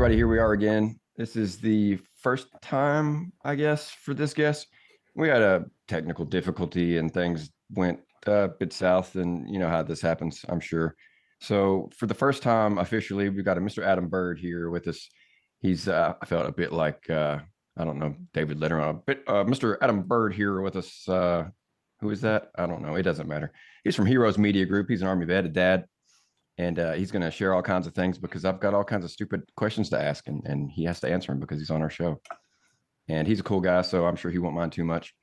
everybody, here we are again. This is the first time, I guess, for this guest. We had a technical difficulty and things went a bit south, and you know how this happens, I'm sure. So, for the first time officially, we've got a Mr. Adam Bird here with us. He's, I felt a bit like, I don't know, David Letterman, but Mr. Adam Bird here with us. Who is that? I don't know. It doesn't matter. He's from Heroes Media Group. He's an Army vet, a dad, and he's going to share all kinds of things because I've got all kinds of stupid questions to ask, and he has to answer them because he's on our show. And he's a cool guy, so I'm sure he won't mind too much.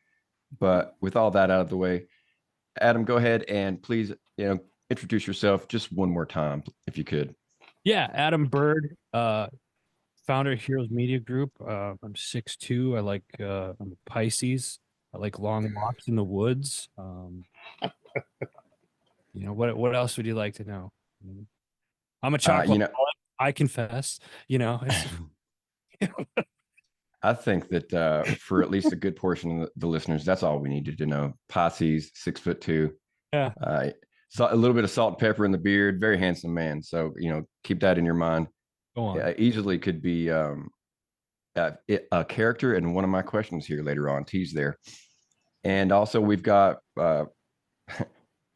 But with all that out of the way, Adam, go ahead and please, introduce yourself just one more time, if you could. Yeah, Adam Bird, founder of Heroes Media Group. I'm 6'2". I'm a Pisces. I like long walks in the woods. What else would you like to know? I'm a chocolate. I confess. I think that for at least a good portion of the listeners, that's all we needed to know. Pisces, 6'2". Yeah. So a little bit of salt and pepper in the beard, very handsome man. So, keep that in your mind. Go on. Yeah, easily could be a character in one of my questions here later on. Tease there. And also we've got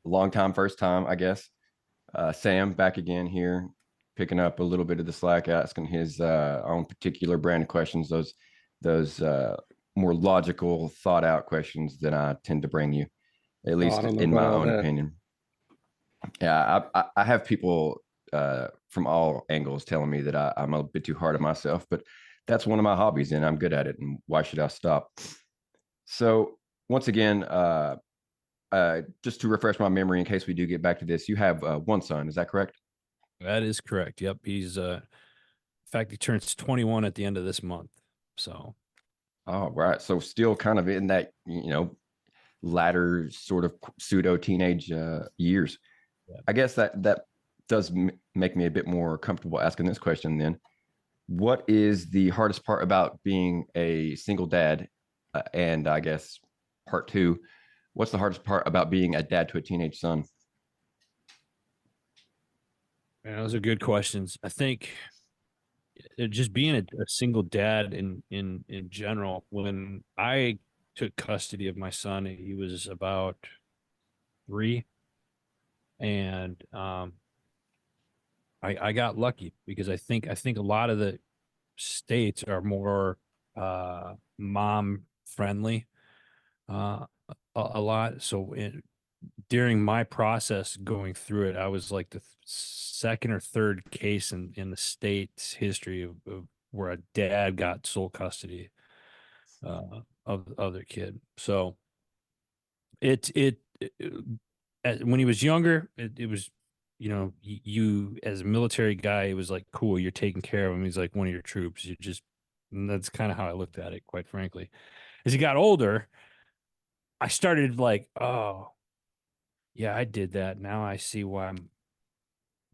long time, first time, I guess. Sam back again here, picking up a little bit of the slack, asking his own particular brand of questions, those more logical, thought out questions that I tend to bring you, at least in my own opinion. Yeah, I have people from all angles telling me that I'm a bit too hard on myself, but that's one of my hobbies and I'm good at it. And why should I stop? So once again, just to refresh my memory in case we do get back to this, you have one son, is that correct? That is correct. Yep. He's in fact, he turns 21 at the end of this month. So oh, right. So still kind of in that, latter sort of pseudo teenage years. Yeah. I guess that does make me a bit more comfortable asking this question then. What is the hardest part about being a single dad? And I guess part two, what's the hardest part about being a dad to a teenage son? Man, those are good questions. I think just being a single dad in general, when I took custody of my son, he was about 3. And I got lucky because I think a lot of the states are more mom friendly a lot. So during my process going through it, I was like the second or third case in the state's history of where a dad got sole custody of their kid. So it when he was younger, it was, you as a military guy, it was like, cool, you're taking care of him. He's like one of your troops. And that's kind of how I looked at it, quite frankly. As he got older, I started like, oh, yeah, I did that. Now I see why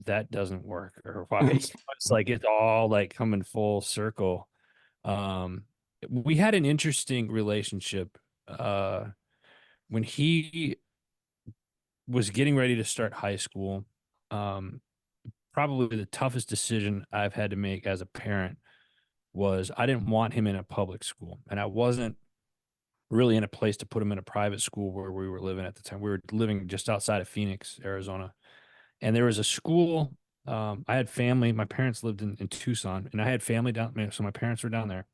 that doesn't work, or why it's like it's all like coming full circle. We had an interesting relationship when he was getting ready to start high school. Probably the toughest decision I've had to make as a parent was I didn't want him in a public school, and I wasn't really in a place to put him in a private school where we were living at the time. We were living just outside of Phoenix, Arizona, and there was a school. I had family. My parents lived in Tucson, and I had family down there, so my parents were down there.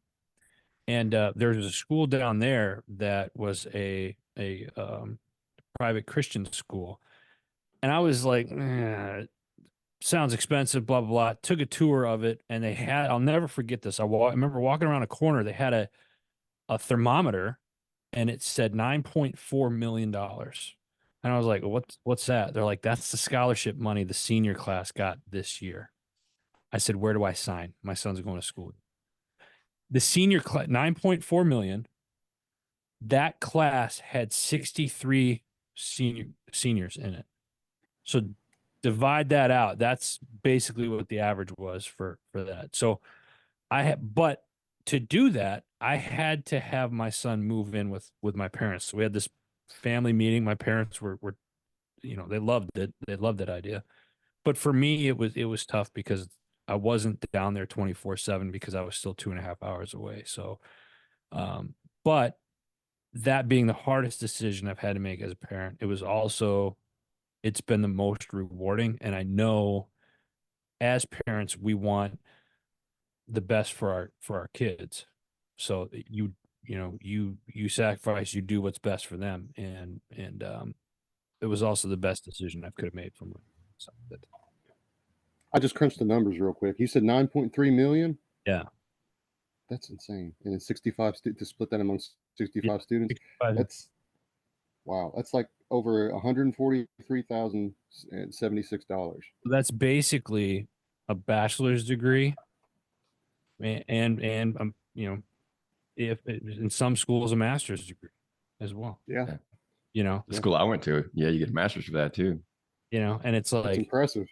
And there was a school down there that was a private Christian school, and I was like, sounds expensive, blah, blah, blah. Took a tour of it, and they had, I'll never forget this. I remember walking around a corner, they had a thermometer, and it said $9.4 million. And I was like, what's that? They're like, that's the scholarship money the senior class got this year. I said, where do I sign? My son's going to school. The senior class, 9.4 million. That class had 63 seniors in it. So divide that out. That's basically what the average was for that. So but to do that, I had to have my son move in with my parents. So we had this family meeting. My parents were they loved it. They loved that idea. But for me, it was tough because I wasn't down there 24/7 because I was still 2.5 hours away. So, but that being the hardest decision I've had to make as a parent, it's been the most rewarding. And I know as parents, we want the best for our kids. So you sacrifice, you do what's best for them. And it was also the best decision I could have made for me. So I just crunched the numbers real quick. You said 9.3 million. yeah. That's insane. And then 65 to split that amongst 65 students. But That's wow. That's like over $143,076. that's basically a bachelor's degree and if in some schools a master's degree as well. Yeah. Yeah. The The school I went to, yeah, you get a master's for that too. and it's That's like, impressive.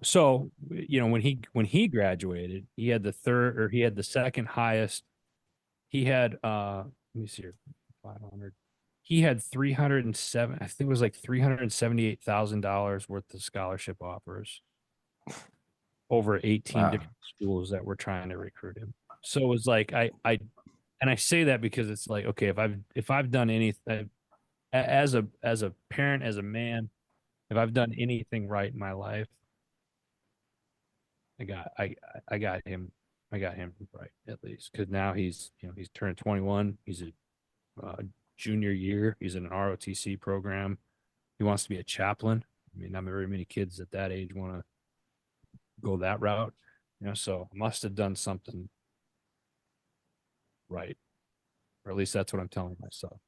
so when he graduated, he had the second highest. He had let me see here, 500. He had 307, I think it was like $378,000 worth of scholarship offers over 18 Wow. different schools that were trying to recruit him. So it was like and I say that because it's like, okay, if I've done anything as a parent, as a man, if I've done anything right in my life, I got him right, at least, because now he's turned 21. He's a junior year. He's in an ROTC program. He wants to be a chaplain. I mean, not very many kids at that age want to go that route, so I must have done something right, or at least that's what I'm telling myself.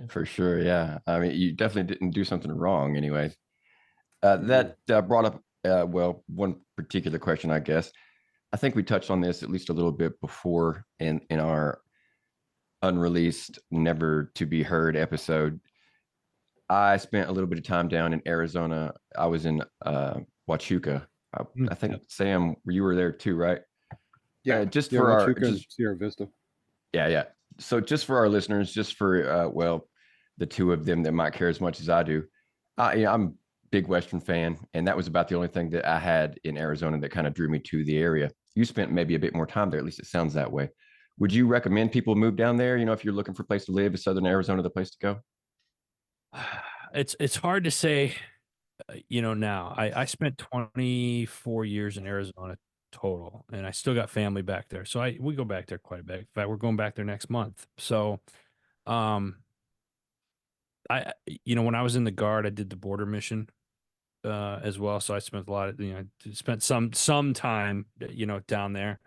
For sure. Yeah. I mean, you definitely didn't do something wrong anyways. That brought up, well, one particular question, I guess. I think we touched on this at least a little bit before in our unreleased, never to be heard episode. I spent a little bit of time down in Arizona. I was in Huachuca. I think, Sam, you were there too, right? Yeah. Just Yeah, for our Huachuca and Sierra Vista. Yeah. So just for our listeners, just for the two of them that might care as much as I do, I'm a big Western fan, and that was about the only thing that I had in Arizona that kind of drew me to the area. You spent maybe a bit more time there, at least it sounds that way. Would you recommend people move down there? If you're looking for a place to live, is Southern Arizona the place to go? It's hard to say, now. I spent 24 years in Arizona total, and I still got family back there. So we go back there quite a bit. In fact, we're going back there next month. So, when I was in the Guard, I did the border mission as well. So I spent a lot of, spent some time, down there.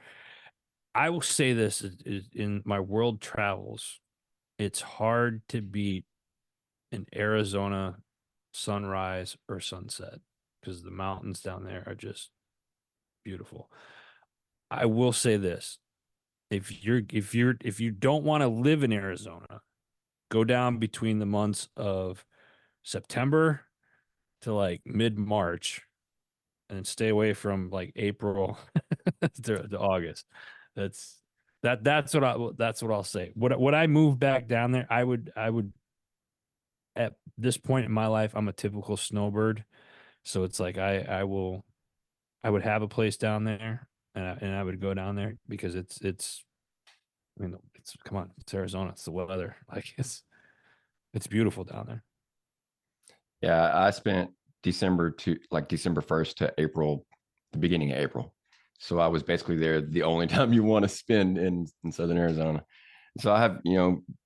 I will say this is in my world travels, it's hard to beat an Arizona sunrise or sunset because the mountains down there are just beautiful. I will say this. If you don't want to live in Arizona, go down between the months of September to like mid-March and stay away from like April to August. That's what I'll say. Would I move back down there? I would at this point in my life, I'm a typical snowbird. So it's like I would have a place down there, and I would go down there because it's come on, it's Arizona, it's the weather. Like it's beautiful down there. Yeah, I spent December 1st to April, the beginning of April. So I was basically there the only time you want to spend in Southern Arizona. So I have,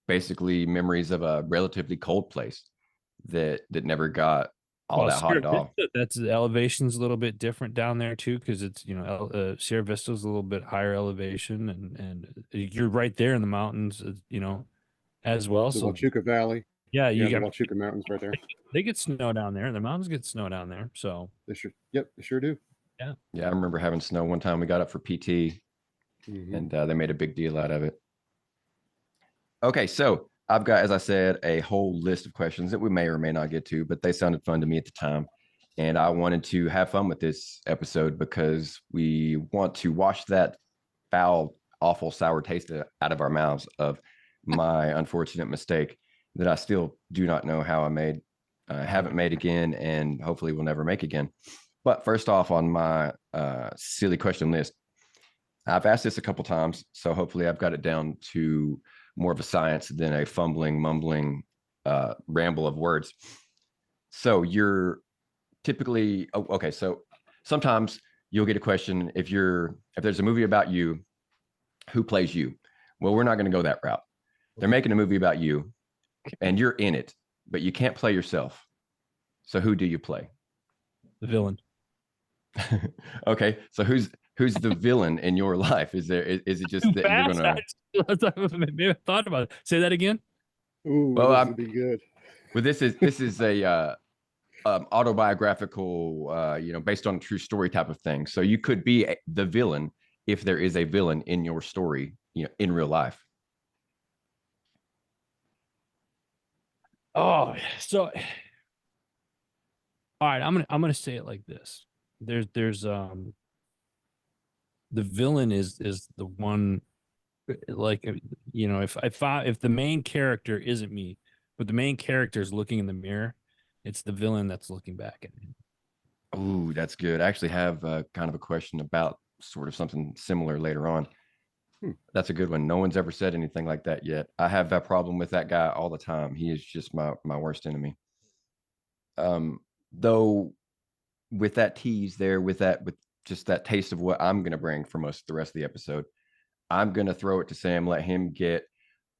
basically memories of a relatively cold place that never got all that hot at all. That's the elevation's a little bit different down there too, because it's Sierra Vista's a little bit higher elevation, and you're right there in the mountains, as well. The So Huachuca Valley. yeah, The you got Huachuca Mountains right there. they get snow down there. The mountains get snow down there. So They sure do. Yeah, I remember having snow one time. We got up for PT, and they made a big deal out of it. Okay, so I've got, as I said, a whole list of questions that we may or may not get to, but they sounded fun to me at the time. And I wanted to have fun with this episode because we want to wash that foul, awful, sour taste out of our mouths of my unfortunate mistake that I still do not know how I made, haven't made again, and hopefully will never make again. But first off, on my silly question list, I've asked this a couple times, so hopefully I've got it down to more of a science than a fumbling, mumbling ramble of words. So you're typically okay. So sometimes you'll get a question if there's a movie about you, who plays you? Well, we're not going to go that route. They're making a movie about you, and you're in it, but you can't play yourself. So who do you play? The villain. Okay, so who's the villain in your life? Is it just Too that you're fast. gonna? Maybe I thought about it. Say that again. Ooh, Well, this I'm. would be good. Well, this is a autobiographical, based on a true story type of thing. So you could be the villain if there is a villain in your story, in real life. Oh, so all right, I'm gonna say it like this. There's the villain is the one, like, if the main character isn't me, but the main character is looking in the mirror, it's the villain that's looking back at me. Oh, that's good. I actually have kind of a question about sort of something similar later on. Hmm. That's a good one. No one's ever said anything like that yet. I have that problem with that guy all the time. He is just my worst enemy. Though with that tease there, with just that taste of what I'm gonna bring for most of the rest of the episode, I'm gonna throw it to Sam, let him get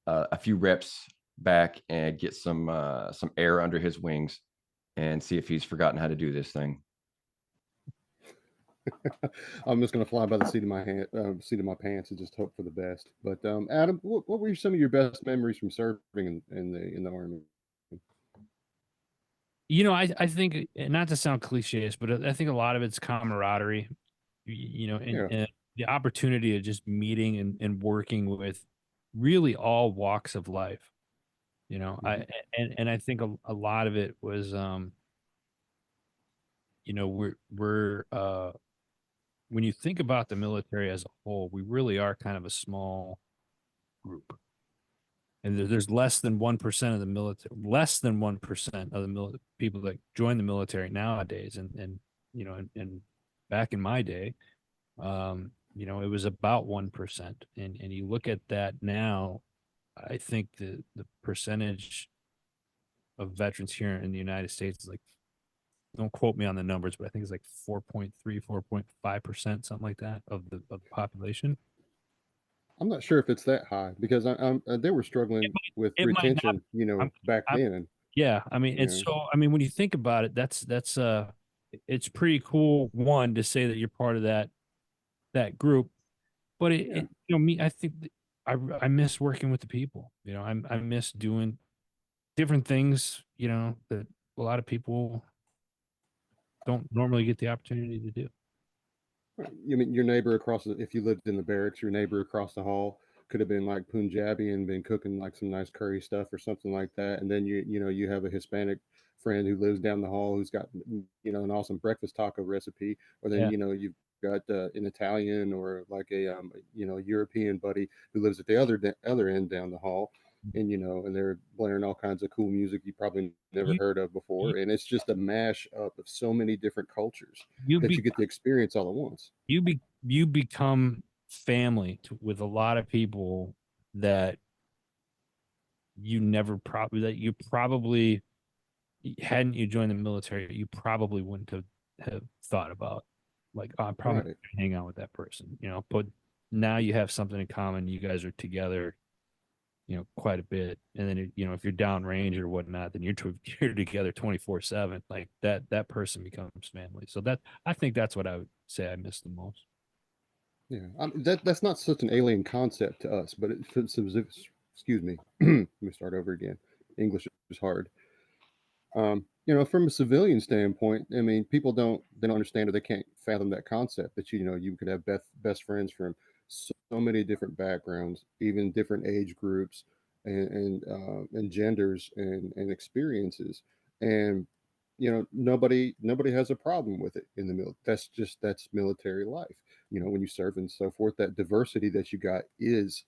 a few reps back and get some air under his wings, and see if he's forgotten how to do this thing. I'm just gonna fly by the seat of my pants, and just hope for the best. But Adam, what were some of your best memories from serving in the army? I think, not to sound cliches, but I think a lot of it's camaraderie, Yeah. and the opportunity of just meeting and working with really all walks of life. I and I think a lot of it was, we're when you think about the military as a whole, we really are kind of a small group. And there's less than 1% of the military, less than 1% of the people that join the military nowadays. And back in my day, it was about 1%. And you look at that now, I think the percentage of veterans here in the United States is like, don't quote me on the numbers, but I think it's like 4.3, 4.5%, something like that, of the population. I'm not sure if it's that high, because they were It struggling with might, it might not. retention, I'm, back I'm, then. yeah, I mean, You it's know, so. I mean, when you think about it, that's it's pretty cool. One, to say that you're part of that group, but yeah. me, I think I miss working with the people. I miss doing different things. That a lot of people don't normally get the opportunity to do. You mean your neighbor if you lived in the barracks, your neighbor across the hall could have been like Punjabi and been cooking like some nice curry stuff or something like that. And then you have a Hispanic friend who lives down the hall who's got, an awesome breakfast taco recipe. Or then, Yeah, you've got an Italian or like European buddy who lives at the other end down the hall. And they're blaring all kinds of cool music you probably never you heard of you before. And it's just a mash up of so many different cultures you that be you get to experience all at once. you become family with a lot of people that you probably hadn't you joined the military, you probably wouldn't have thought about, like, oh, I'm probably Right. hang out with that person, but now you have something in common. You guys are together, quite a bit. And then, if you're downrange or whatnot, then you're together 24/7. Like that person becomes family. So I think that's what I would say I miss the most. Yeah. That's not such an alien concept to us, but excuse me. Let me start over again. English is hard. From a civilian standpoint, I mean, people they don't understand, or they can't fathom that concept that you could have best friends from so many different backgrounds, even different age groups, and genders and experiences, and nobody has a problem with it in the middle. That's military life. When you serve and so forth, that diversity that you got is,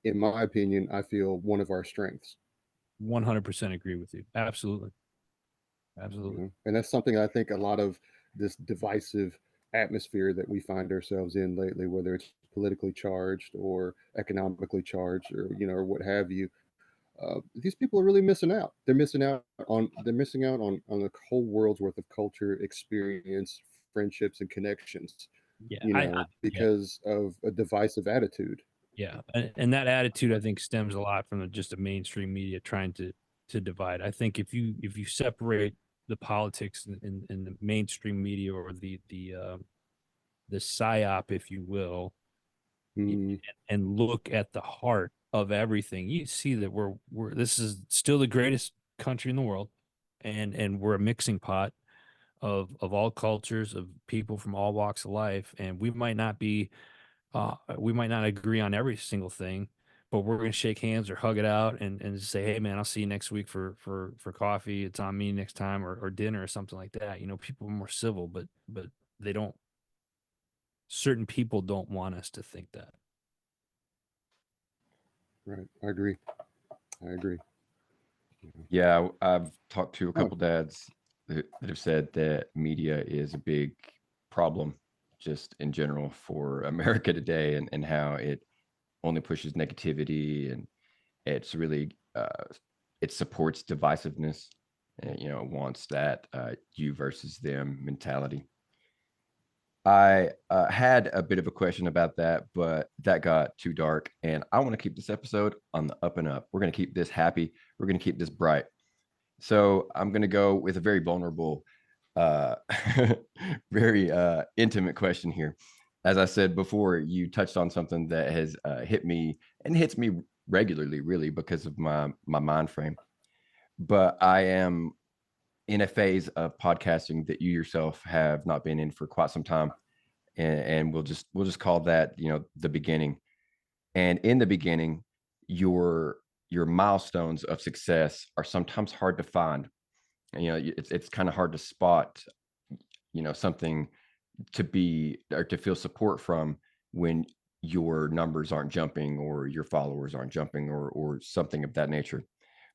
in my opinion, I feel one of our strengths. 100% agree with you. Absolutely. Absolutely. And that's something I think a lot of this divisive atmosphere that we find ourselves in lately, whether it's politically charged or economically charged, or or what have you. These people are really missing out. They're missing out on the whole world's worth of culture, experience, friendships, and connections. Yeah, yeah, Because of a divisive attitude. yeah, and that attitude I think stems a lot from just the mainstream media trying to divide. I think if you separate the politics in the mainstream media, or the psyop, if you will, y- Mm, and look at the heart of everything, you see that we're this is still the greatest country in the world, and we're a mixing pot of all cultures, of people from all walks of life, and we might not agree on every single thing, but we're going to shake hands or hug it out, and just say, hey man, I'll see you next week for coffee. It's on me next time, or dinner or something like that. People are more civil, but they don't, certain people don't want us to think that. right. I agree. I agree. Yeah, I've talked to a Oh, couple dads that have said that media is a big problem just in general for America today, and how it only pushes negativity, and it's really it supports divisiveness, and it wants that you versus them mentality. I had a bit of a question about that, but that got too dark, and I want to keep this episode on the up and up. We're going to keep this happy. We're going to keep this bright. So I'm going to go with a very vulnerable, uh, very intimate question here. As I said before, you touched on something that has hit me and hits me regularly, really, because of my mind frame. But I am in a phase of podcasting that you yourself have not been in for quite some time, and we'll just call that the beginning. And in the beginning, your milestones of success are sometimes hard to find. And, it's kind of hard to spot something to be or to feel support from when your numbers aren't jumping, or your followers aren't jumping, or something of that nature.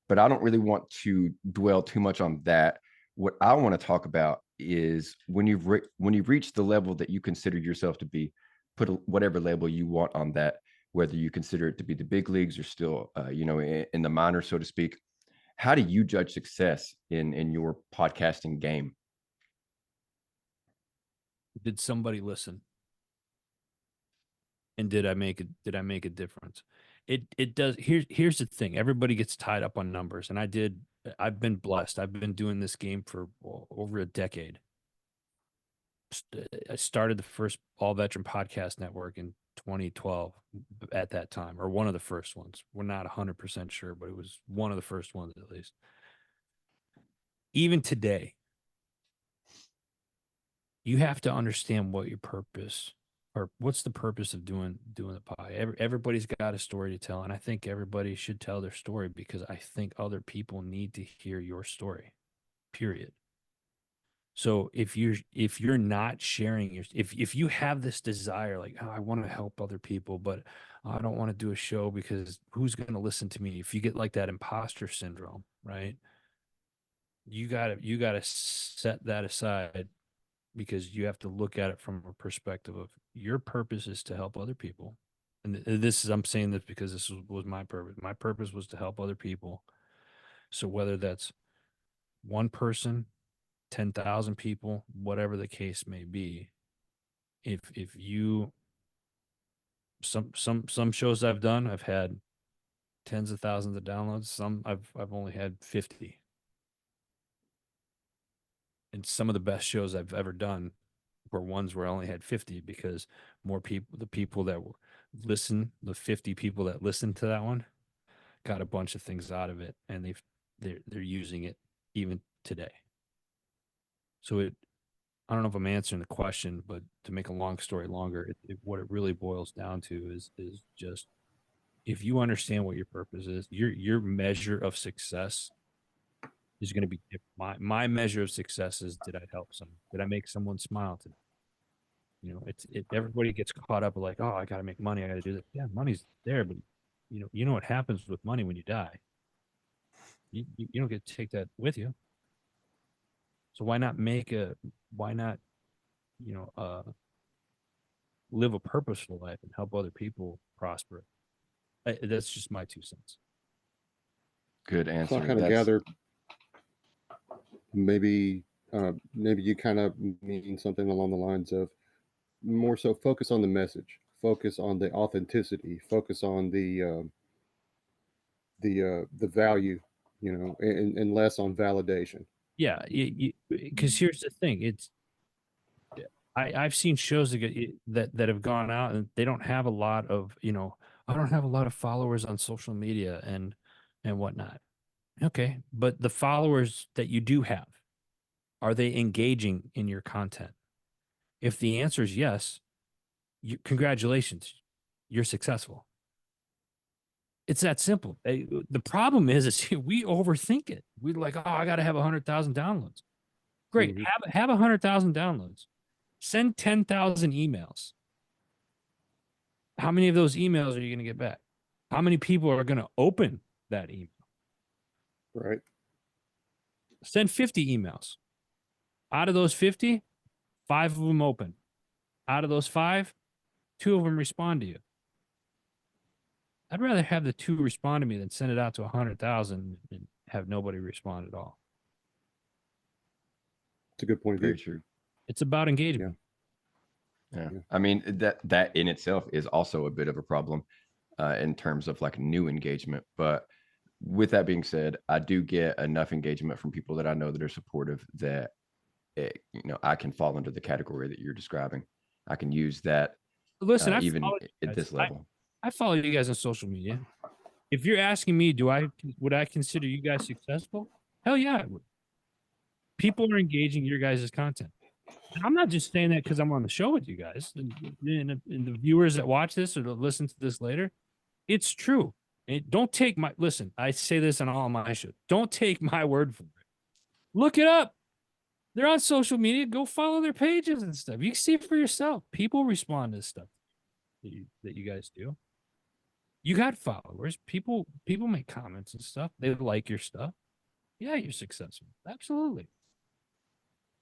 But I don't really want to dwell too much on that. What I want to talk about is when you've reached the level that you consider yourself to be, put whatever label you want on that, whether you consider it to be the big leagues or still in the minor, so to speak. How do you judge success in your podcasting game? Did somebody listen? And did I make a difference? It does. Here's the thing. Everybody gets tied up on numbers, and I've been blessed. I've been doing this game for over a decade. I started the first all veteran podcast network in 2012 at that time, or one of the first ones. We're not 100% sure, but it was one of the first ones, at least. Even today, you have to understand what your purpose, or what's the purpose of doing the pod. Everybody's got a story to tell, and I think everybody should tell their story, because I think other people need to hear your story. Period. So if you're not sharing if you have this desire, like, oh, I want to help other people, but I don't want to do a show because who's going to listen to me? If you get like that imposter syndrome, right? You gotta set that aside, because you have to look at it from a perspective of your purpose is to help other people. And I'm saying this because this was my purpose. My purpose was to help other people. So whether that's one person, 10,000 people, whatever the case may be, if you some shows I've done, I've had tens of thousands of downloads. Some I've only had 50. And some of the best shows I've ever done were ones where I only had 50, because more people, the people that the 50 people that listened to that one got a bunch of things out of it, and they're using it even today. So I don't know if I'm answering the question, but to make a long story longer, what it really boils down to is just, if you understand what your purpose is, your measure of success is going to be different. My measure of success is, did I help someone? Did I make someone smile today? Everybody gets caught up with, like, oh, I got to make money. I got to do this. Yeah, money's there, but you know what happens with money when you die? You don't get to take that with you. So why not live a purposeful life and help other people prosper. That's just my 2 cents. Good So I answer. kind of That's gather maybe maybe you kind of mean something along the lines of more so focus on the message, focus on the authenticity, focus on the value, and less on validation. Yeah, because here's the thing: I've seen shows that have gone out and they don't have a lot of I don't have a lot of followers on social media and whatnot. Okay, but the followers that you do have, are they engaging in your content? If the answer is yes, congratulations, you're successful. It's that simple. The problem is we overthink it. We're like, oh, I got to have 100,000 downloads. Great, have 100,000 downloads. Send 10,000 emails. How many of those emails are you going to get back? How many people are going to open that email? Right. Send 50 emails. Out of those 50, 5 of them open. Out of those 5, 2 of them respond to you. I'd rather have the 2 respond to me than send it out to 100,000 and have nobody respond at all. It's a good point of very view. true. It's about engagement. Yeah. I mean, that in itself is also a bit of a problem in terms of like new engagement. But with that being said, I do get enough engagement from people that I know that are supportive that I can fall under the category that you're describing. I can use that. Listen, even at this level. I follow you guys on social media. If you're asking me, would I consider you guys successful? Hell yeah, I would. People are engaging your guys' content. And I'm not just saying that because I'm on the show with you guys and the viewers that watch this or that listen to this later. It's true. And don't take listen, I say this on all my shows. Don't take my word for it. Look it up. They're on social media. Go follow their pages and stuff. You can see it for yourself. People respond to stuff that you guys do. You got followers. People make comments and stuff. They like your stuff. Yeah, you're successful. Absolutely.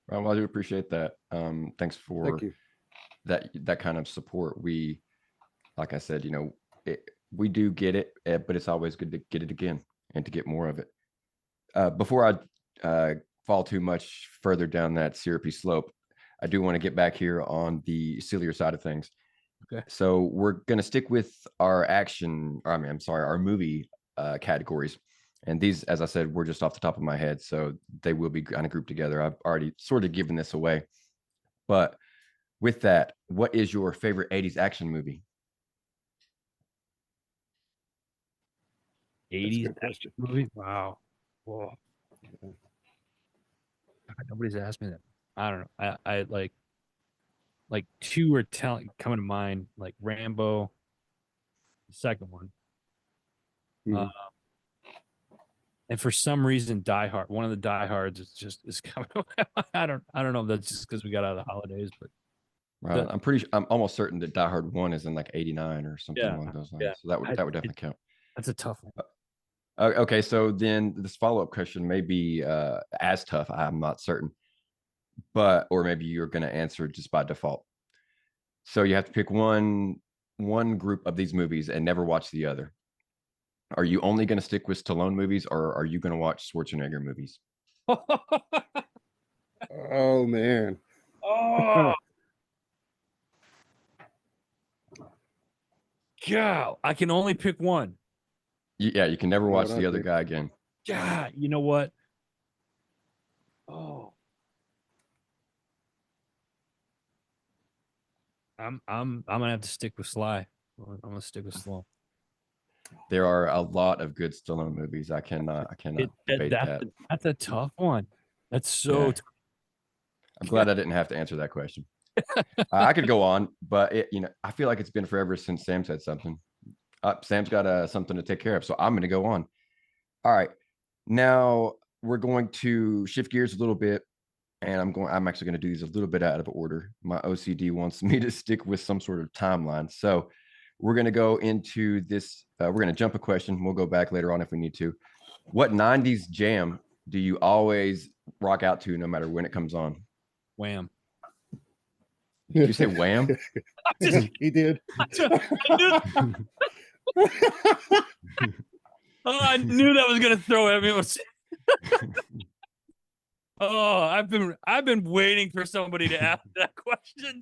Well, I do appreciate that. Thanks for Thank you. that kind of support. We, like I said, we do get it, but it's always good to get it again and to get more of it. Before I fall too much further down that syrupy slope, I do want to get back here on the sillier side of things. Okay. So we're going to stick with our our movie categories. And these, as I said, were just off the top of my head. So they will be kind of grouped together. I've already sort of given this away. But with that, what is your favorite 80s action movie? 80s action movie? Wow. Whoa. God, nobody's asked me that. I don't know. I like 2 are coming to mind, like Rambo, the second one. And for some reason, Die Hard, one of the Die Hards is coming. I don't know if that's just because we got out of the holidays, but Right. I'm almost certain that Die Hard 1 is in like 89 or something along those lines. Yeah. So that would definitely count. That's a tough one. Okay, so then this follow-up question may be as tough. I'm not certain, or maybe you're going to answer just by default. So you have to pick one group of these movies and never watch the other. Are you only going to stick with Stallone movies, or are you going to watch Schwarzenegger movies? Oh man. Oh. God, I can only pick one. Yeah, you can never watch the other guy again. God, you know what? Oh. I'm gonna have to stick with Sly. I'm gonna stick with Stallone. There are a lot of good Stallone movies. I cannot debate that. That's a tough one. That's so tough. I'm glad I didn't have to answer that question. I could go on, but I feel like it's been forever since Sam said something. Sam's got something to take care of, so I'm going to go on. All right, now we're going to shift gears a little bit, and I'm actually going to do these a little bit out of order. My OCD wants me to stick with some sort of timeline, so we're going to go into this. We're going to jump a question. We'll go back later on if we need to. What 90s jam do you always rock out to, no matter when it comes on? Wham. Did you say wham? He did. I knew that was gonna throw at me. Oh, I've been waiting for somebody to ask that question.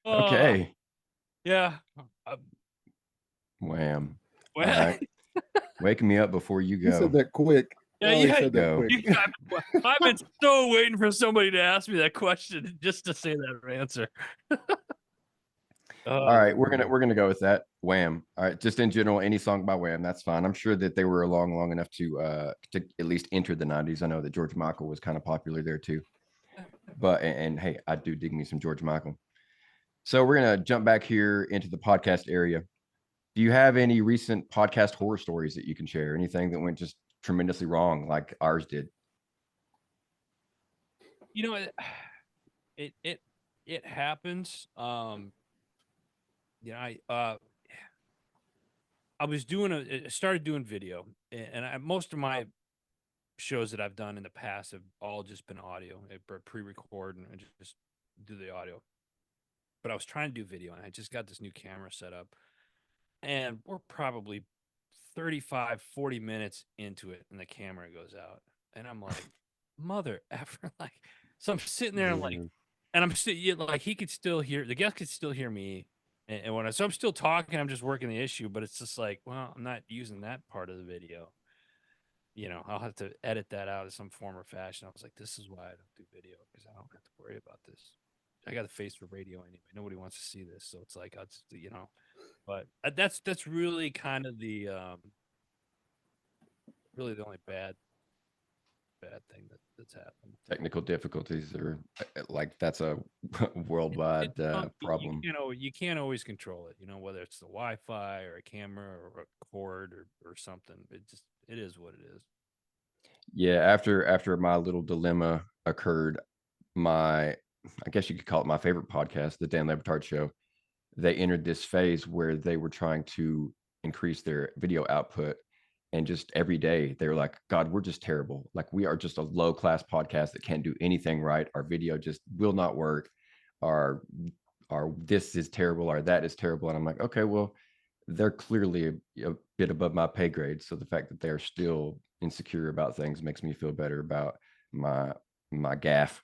Okay. Yeah. Wham. Well, All right. Waking me up before you He said go. that quick. Yeah, Oh, he yeah. said that Go. quick. I've been so waiting for somebody to ask me that question just to say that answer. All right, we're gonna go with that. Wham. All right, just in general, any song by Wham, that's fine. I'm sure that they were along long enough to at least enter the 90s. I know that George Michael was kind of popular there too. But and hey, I do dig me some George Michael. So we're gonna jump back here into the podcast area. Do you have any recent podcast horror stories that you can share? Anything that went just tremendously wrong, like ours did? You know, it happens. You know, I was started doing video, and most of my shows that I've done in the past have all just been audio, pre-record and just do the audio. But I was trying to do video, and I just got this new camera set up, and we're probably 35, 40 minutes into it, and the camera goes out, and I'm like, mother effer, like, so I'm sitting there, and like, and I'm still like, he could still hear, the guest could still hear me, and when so I'm still talking, I'm just working the issue, but it's just like, well, I'm not using that part of the video. You know, I'll have to edit that out in some form or fashion. I was like, this is why I don't do video, because I don't have to worry about this. I got a face for radio anyway. Nobody wants to see this, so it's like, I'll just, you know. But that's really kind of the really the only bad thing that's happened. Technical difficulties, or like that's a worldwide problem. You can't always control it. You know, whether it's the Wi-Fi or a camera or a cord or something. It is what it is. Yeah, after my little dilemma occurred, I guess you could call it my favorite podcast, the Dan Le Batard Show, they entered this phase where they were trying to increase their video output. And just every day they were like, God, we're just terrible. Like, we are just a low class podcast that can't do anything right. Our video just will not work. Our this is terrible, or that is terrible. And I'm like, okay, well, they're clearly a bit above my pay grade. So the fact that they're still insecure about things makes me feel better about my gaffe.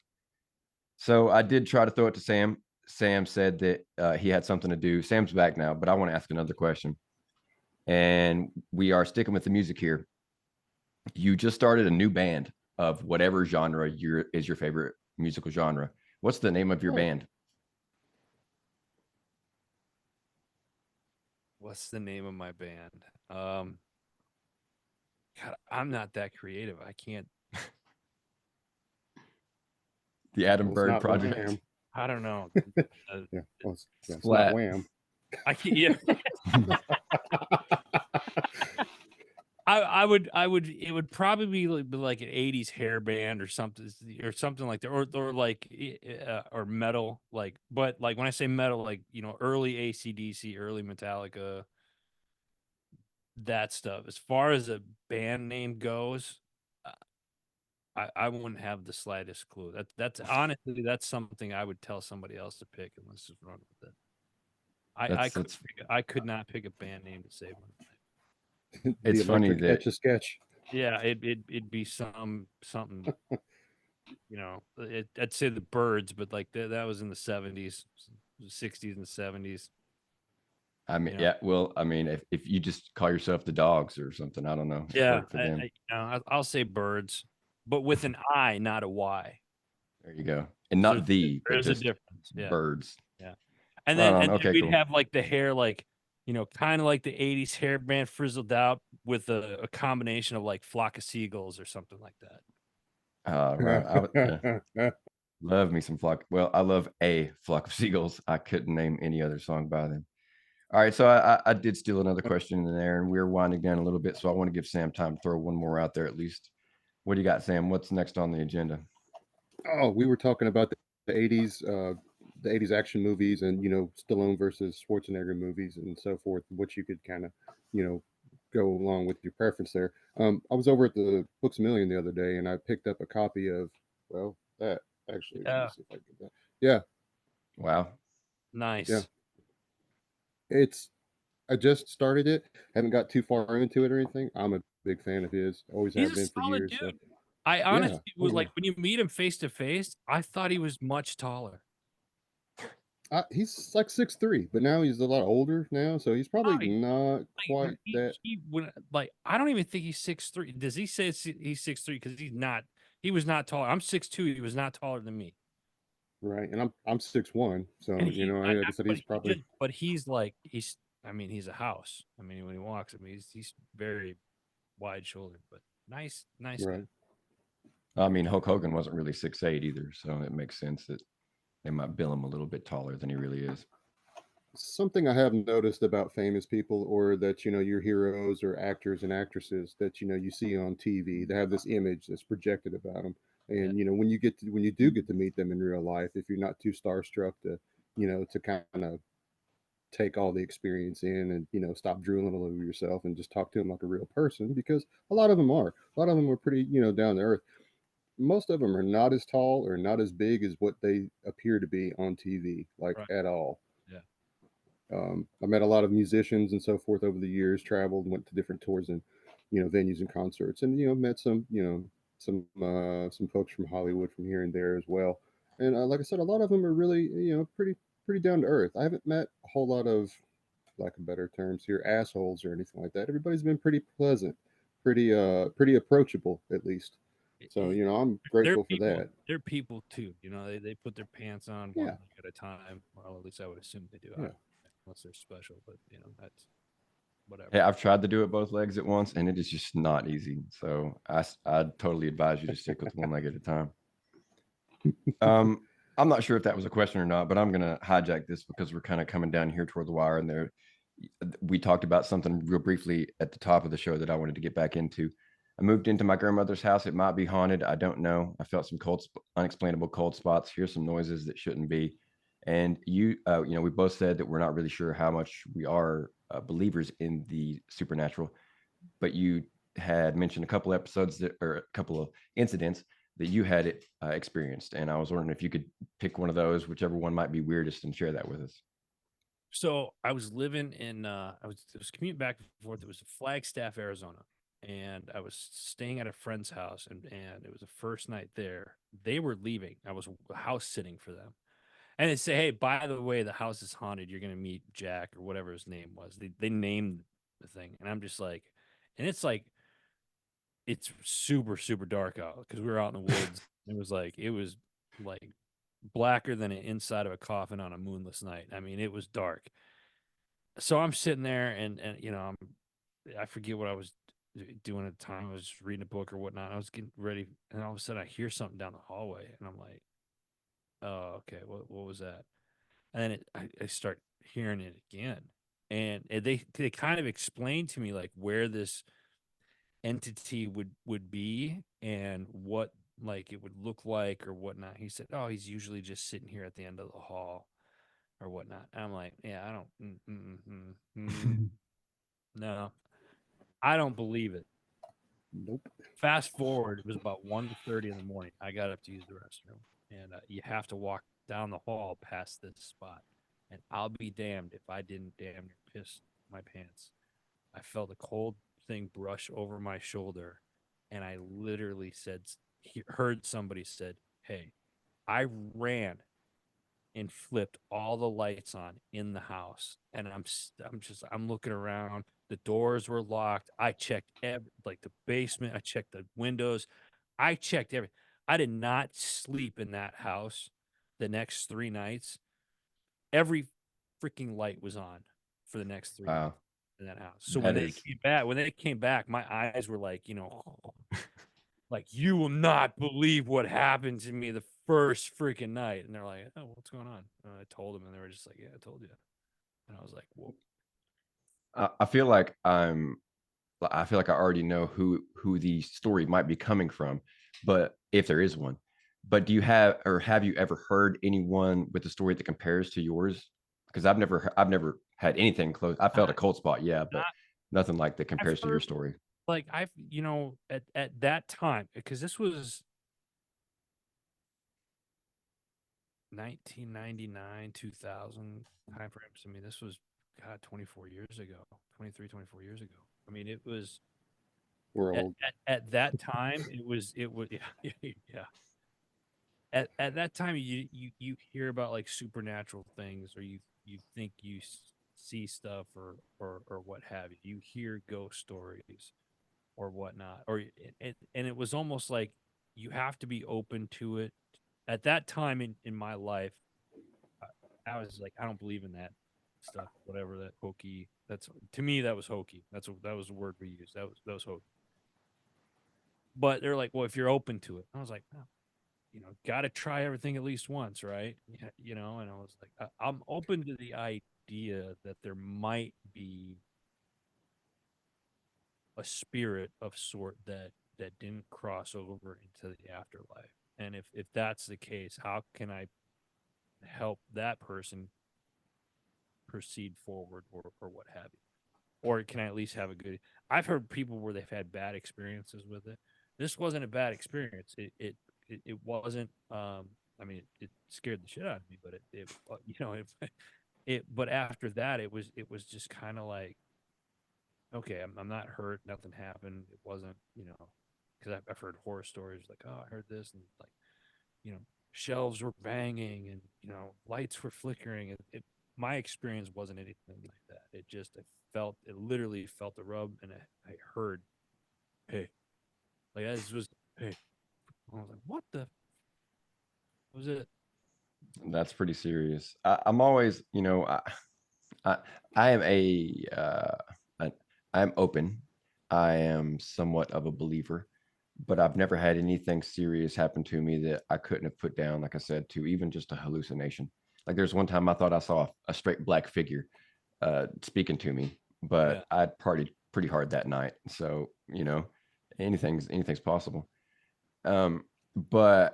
So I did try to throw it to Sam. Sam said that he had something to do. Sam's back now, but I want to ask another question. And we are sticking with the music here. You just started a new band of whatever genre is your favorite musical genre. What's the name of your band? What's the name of my band? God, I'm not that creative. I can't. The Adam Bird Project. Wham. I don't know. Yeah, it's not Wham. I can't. Yeah. I would it would probably be like an 80s hair band or something like that, or like or metal, like, but like when I say metal, like, you know, early AC/DC, early Metallica, that stuff. As far as a band name goes, I wouldn't have the slightest clue. That's honestly, that's something I would tell somebody else to pick, and let's just run with it. I could not pick a band name to save my life. It's funny that Etch a Sketch. Yeah, it'd be something, you know. I'd say the Birds, but like that was in the 70s, 60s, and 70s. I mean, You know? yeah. Well, I mean, if you just call yourself the Dogs or something, I don't know. Yeah, For them. I'll say Birds, but with an I, not a Y. There you go, and not There's a just difference. Yeah. Birds. Yeah, and Right then on. and Okay, then we'd cool. have like the hair, like, you know, kind of like the 80s hairband frizzled out with a combination of like Flock of Seagulls or something like that. Right. Love me some Flock. Well, I love a Flock of Seagulls. I couldn't name any other song by them. All right, so I did steal another question in there, and we're winding down a little bit, so I want to give Sam time to throw one more out there at least. What do you got, Sam? What's next on the agenda? Oh, we were talking about the 80s, the 80s action movies, and, you know, Stallone versus Schwarzenegger movies and so forth, which you could kind of, you know, go along with your preference there. I was over at the Books A Million the other day, and I picked up a copy of, well, that. Actually, let me Yeah. see if I can get that. Yeah, Wow. Nice. yeah. It's I just started it. Haven't got too far into it or anything. I'm a big fan of his. Always He's have a been for solid years. So dude. I yeah. honestly Oh would yeah. like when you meet him face to face, I thought he was much taller. He's like 6'3", but now he's a lot older now, so he's probably Right. not Like quite that. he when like I don't even think he's 6'3". Does he say he's 6'3"? Because he's not. He was not taller. I'm 6'2". He was not taller than me. Right, and I'm 6'1", so And he, like I said, but he's he probably just, but he's like he's. I mean, he's a house. I mean, when he walks, I mean, he's very wide shouldered, but nice guy. right. I mean, Hulk Hogan wasn't really 6'8" either, so it makes sense that they might bill him a little bit taller than he really is. Something I have noticed about famous people, or that your heroes or actors and actresses that you see on TV, they have this image that's projected about them, Yeah. and when you do get to meet them in real life, if you're not too starstruck to to kind of take all the experience in, and stop drooling all over yourself and just talk to them like a real person, because a lot of them are pretty down to earth. Most of them are not as tall or not as big as what they appear to be on TV, like Right. at all. Yeah. I met a lot of musicians and so forth over the years, traveled, went to different tours and venues and concerts, and met some folks from Hollywood from here and there as well. And like I said, a lot of them are really pretty down to earth. I haven't met a whole lot of, lack of better terms here, assholes or anything like that. Everybody's been pretty pleasant, pretty approachable at least. So I'm They're grateful for people. that. They're people too. They put their pants on one Yeah, leg at a time. Well, at least I would assume they do. yeah. Unless they're special, but that's whatever. Hey, I've tried to do it both legs at once, and it is just not easy. So I'd totally advise you to stick with one leg at a time. I'm not sure if that was a question or not, but I'm gonna hijack this because we're kind of coming down here toward the wire, and we talked about something real briefly at the top of the show that I wanted to get back into. I moved into my grandmother's house. It might be haunted. I don't know. I felt some unexplainable cold spots. Hear some noises that shouldn't be. And we both said that we're not really sure how much we are believers in the supernatural, but you had mentioned a couple episodes or a couple of incidents that you had experienced, and I was wondering if you could pick one of those, whichever one might be weirdest, and share that with us. So I was living in I was commuting back and forth. It was Flagstaff, Arizona, and I was staying at a friend's house, and it was the first night there. They were leaving. I was house sitting for them, and they say, "Hey, by the way, the house is haunted. You're gonna meet Jack or whatever his name was." They named the thing, and I'm just like, and it's like it's super dark out because we were out in the woods. It was like blacker than an inside of a coffin on a moonless night. I mean, it was dark. So I'm sitting there, and I forget what I was doing at the time. I was reading a book or whatnot. I was getting ready, and all of a sudden I hear something down the hallway, and I'm like, "Oh, okay, what was that?" And then I start hearing it again, and they kind of explained to me like where this entity would be and what like it would look like or whatnot. He said, "Oh, he's usually just sitting here at the end of the hall or whatnot." And I'm like, "Yeah, I don't, no, I don't believe it." Nope. Fast forward, it was about 1:30 in the morning. I got up to use the restroom, and you have to walk down the hall past this spot. And I'll be damned if I didn't damn near piss my pants. I felt a cold thing brush over my shoulder, and I literally heard somebody said, "Hey." I ran and flipped all the lights on in the house, and I'm looking around. The doors were locked. I checked like the basement. I checked the windows. I checked everything. I did not sleep in that house the next 3 nights. Every freaking light was on for the next 3 nights Wow, in that house. So that is when they came back, my eyes were like, like, you will not believe what happened to me the first freaking night. And they're like, "Oh, what's going on?" And I told them, and they were just like, "Yeah, I told you." And I was like, "Whoa." I feel like I feel like I already know who the story might be coming from, but if there is one. But do you have you ever heard anyone with a story that compares to yours? Because I've never had anything close. I felt a cold spot, yeah, but I- nothing like that I've compares to your heard, story. like, at that time, because this was 1999, 2000 time frames. I mean, this was, God, 24 years ago, 23, 24 years ago. I mean, it was We're old. at that time, it was, yeah, yeah. At that time, you hear about like supernatural things, or you think see stuff, or what have you. You hear ghost stories or whatnot, or and it was almost like you have to be open to it. At that time in my life, I was like, I don't believe in that stuff, whatever that hokey. That's to me that was hokey. That was the word we used. That was hokey. But they're like, well, if you're open to it, I was like, oh, got to try everything at least once, right? Yeah, and I was like, I'm open to the idea that there might be a spirit of sort that didn't cross over into the afterlife. And if that's the case, how can I help that person proceed forward, or what have you? Or can I at least have a good? I've heard people where they've had bad experiences with it. This wasn't a bad experience. It wasn't. I mean, it scared the shit out of me, but it. But after that, it was just kind of like, okay, I'm not hurt. Nothing happened. It wasn't, because I've heard horror stories like, oh, I heard this, and like, you know, shelves were banging, and lights were flickering. My experience wasn't anything like that. It literally felt the rub, and I heard, hey, like this was, hey. I was like, what the was it? That's pretty serious. I'm always, I, I am I, I am open. I am somewhat of a believer, but I've never had anything serious happen to me that I couldn't have put down, like I said, to even just a hallucination. Like there's one time I thought I saw a straight black figure speaking to me, Yeah. but I'd partied pretty hard that night. So, anything's possible. But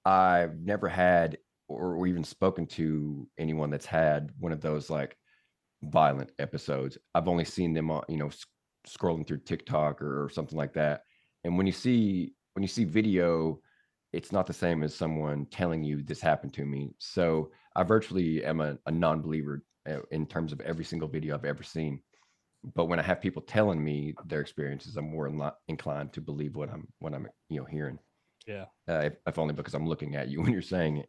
I've never had or even spoken to anyone that's had one of those like violent episodes. I've only seen them on, scrolling through TikTok or something like that. And when you see video, it's not the same as someone telling you this happened to me. So I virtually am a non-believer in terms of every single video I've ever seen. But when I have people telling me their experiences, I'm more inclined to believe what I'm hearing. Yeah. If only because I'm looking at you when you're saying it.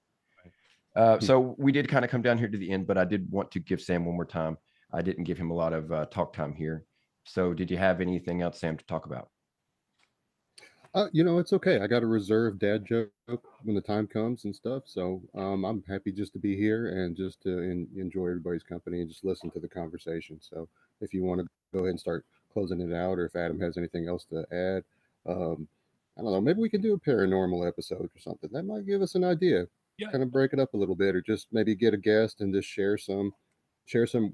Right. So we did kind of come down here to the end, but I did want to give Sam one more time. I didn't give him a lot of talk time here. So did you have anything else, Sam, to talk about? It's okay. I got a reserved dad joke when the time comes and stuff. So I'm happy just to be here and just to enjoy everybody's company and just listen to the conversation. So if you want to go ahead and start closing it out, or if Adam has anything else to add, um, I don't know. Maybe we can do a paranormal episode or something. That might give us an idea. Yeah. Kind of break it up a little bit, or just maybe get a guest and just share some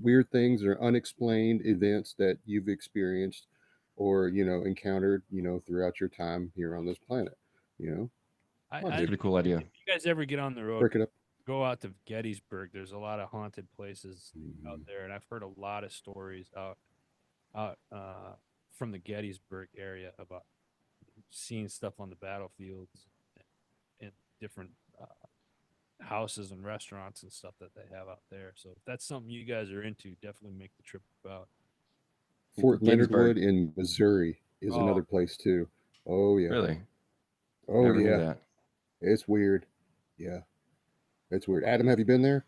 weird things or unexplained events that you've experienced or encountered throughout your time here on this planet. you know Come on, That's a I pretty cool idea. if you guys ever get on the road, break it up. go out to Gettysburg. There's a lot of haunted places out Mhm. there, and I've heard a lot of stories out from the Gettysburg area about seeing stuff on the battlefields and different houses and restaurants and stuff that they have out there. So if that's something you guys are into, definitely make the trip out. Fort Leonard Gettysburg, Wood in Missouri is Oh, another place too. Oh yeah. really? Oh Never knew yeah. that. It's weird. Yeah, it's weird. Adam, have you been there?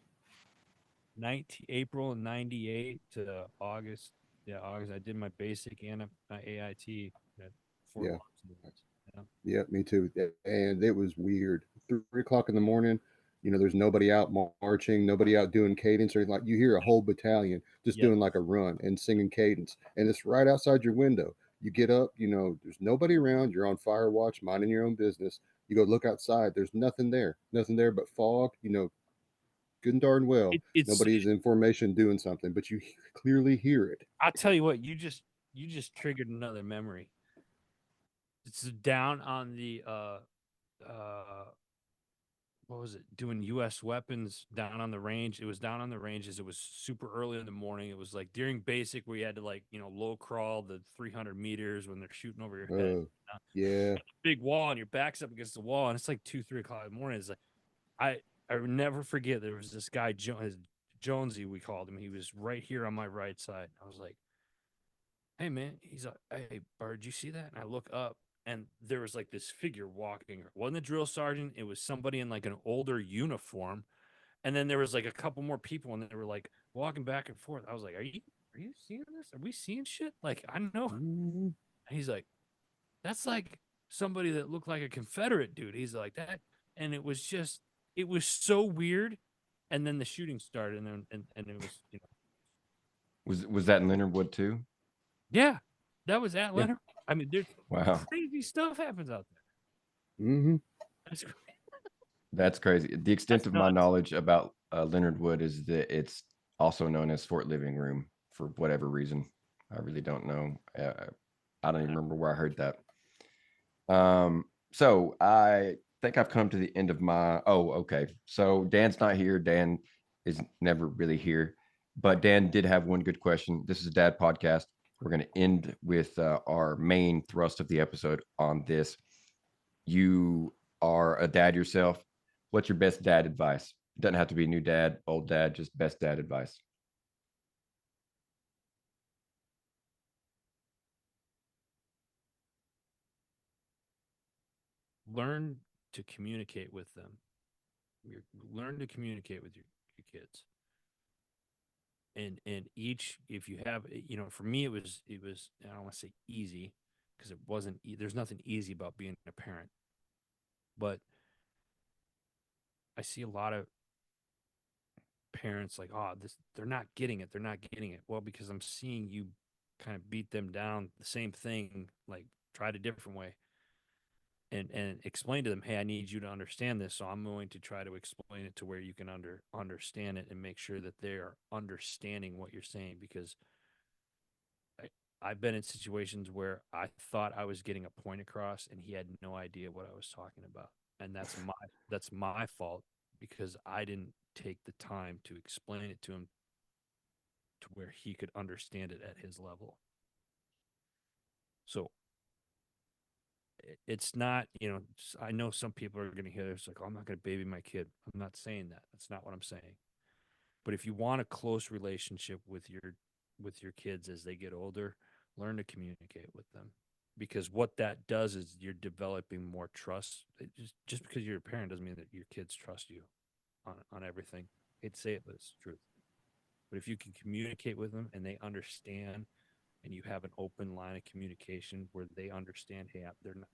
April 98 to August. Yeah, August. I did my basic and my AIT at Fort Yeah. Lawson. Yeah. Yeah, me too. And it was weird. 3 o'clock in the morning, there's nobody out marching, nobody out doing cadence or anything. Like you hear a whole battalion just Yep. doing like a run and singing cadence, and it's right outside your window. You get up, there's nobody around. You're on fire watch, minding your own business. You go look outside. There's nothing there but fog. Good and darn well, It's. nobody's in formation doing something, but you clearly hear it. I'll tell you what. You just triggered another memory. It's down on the uh what was it, doing U.S. weapons down on the range. It was down on the ranges. It was super early in the morning. It was like during basic where you had to like low crawl the 300 meters when they're shooting over your head. Yeah. Big wall and your back's up against the wall, and it's like 2-3 o'clock in the morning. It's like I will never forget there was this guy, Jonesy, we called him. He was right here on my right side. I was like, hey, man. He's like, hey, Bird, you see that? And I look up, and there was like this figure walking. It wasn't a drill sergeant. It was somebody in like an older uniform. And then there was like a couple more people, and they were like walking back and forth. I was like, are you seeing this? Are we seeing shit? Like, I know. Mhm. And he's like, that's like somebody that looked like a Confederate dude. He's like that. And it was so weird. And then the shooting started, and it was, Was that in Leonard Wood too? yeah, that was at Yeah. Leonard. I mean, there's Wow, crazy stuff happens out there. Mhm. That's, that's crazy. The extent that's of my nuts. knowledge about Leonard Wood is that it's also known as Fort Living Room for whatever reason. I really don't know. I don't even remember where I heard that. So I think I've come to the end of my. Oh, okay. So Dan's not here. Dan is never really here, but Dan did have one good question. This is a dad podcast. We're going to end with our main thrust of the episode on this. You are a dad yourself. What's your best dad advice? It doesn't have to be new dad, old dad, just best dad advice. Learn to communicate with them. Learn to communicate with your kids. And each, if you have, for me, it was I don't want to say easy, because it wasn't, there's nothing easy about being a parent, but I see a lot of parents like, oh, this, they're not getting it. Well, because I'm seeing you kind of beat them down the same thing, like try it a different way, and explain to them, hey, I need you to understand this, so I'm going to try to explain it to where you can understand it, and make sure that they are understanding what you're saying. Because I've been in situations where I thought I was getting a point across, and he had no idea what I was talking about. And that's my fault, because I didn't take the time to explain it to him to where he could understand it at his level. So it's not, I know some people are going to hear this like, oh, I'm not going to baby my kid. I'm not saying that. That's not what I'm saying. But if you want a close relationship with your kids as they get older, learn to communicate with them. Because what that does is you're developing more trust. Just because you're a parent doesn't mean that your kids trust you on everything. I'd say it, but it's the truth. But if you can communicate with them and they understand, and you have an open line of communication where they understand, hey,